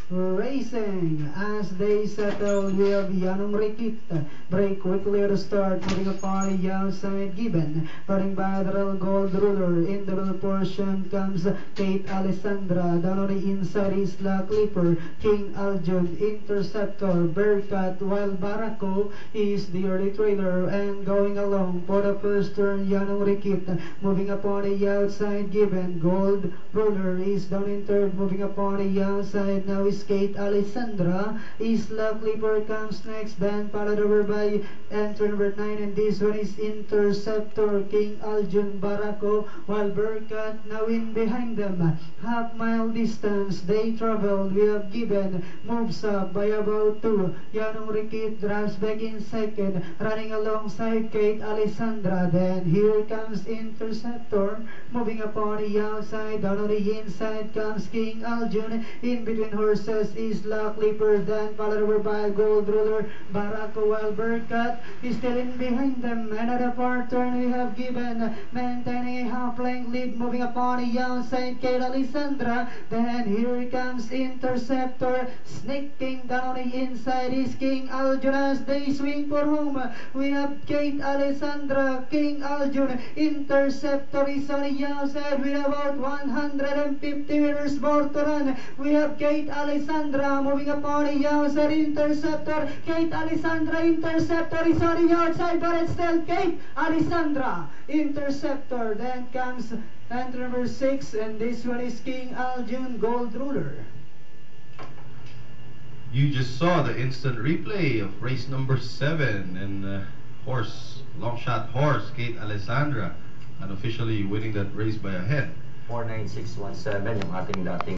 racing. As they settle, we have Yanong Rikit. Break quickly to start, moving upon the outside Gibbon. Running by the Real Gold Ruler. In the middle portion comes Kate Alessandra. Down on the inside is La Clipper. King Aljun, Interceptor, Bearcat, while Barako is the early trailer. And going along for the first turn, Yanong Rikit. Moving upon the outside Gibbon. Gold Ruler is down in third, moving upon the outside. Now is Kate Alessandra. Isla Clipper comes next, then followed over by entry number 9, and this one is Interceptor, King Aljun, Barako, while Bearcat now in behind them. Half mile distance they traveled. We have Gibbon moves up by about 2. Yanong Rikit drops back in second, running alongside Kate Alessandra. Then here comes Interceptor, moving upon the outside. Down on the inside comes King Aljun. In between horses is La Clipper, then followed over by Gold Ruler, Barako, while Bearcat is still in behind them. Another far turn, we have Gibbon maintaining a half-length lead, moving upon the outside Kate Alessandra. Then here comes Interceptor, sneaking down the inside is King Aljun as they swing for home. We have Kate Alessandra, King Aljun, Interceptor is on the outside with about 150 meters more to run. We have Kate Alessandra moving upon the outside, Interceptor, Kate Alessandra, Interceptor is on the outside, but it's still Kate Alessandra, Interceptor. Then comes entry number 6, and this one is King Aljun, Gold Ruler. You just saw the instant replay of race number 7, and long shot horse Kate Alessandra unofficially winning that race by a head. 49617 yung ating dating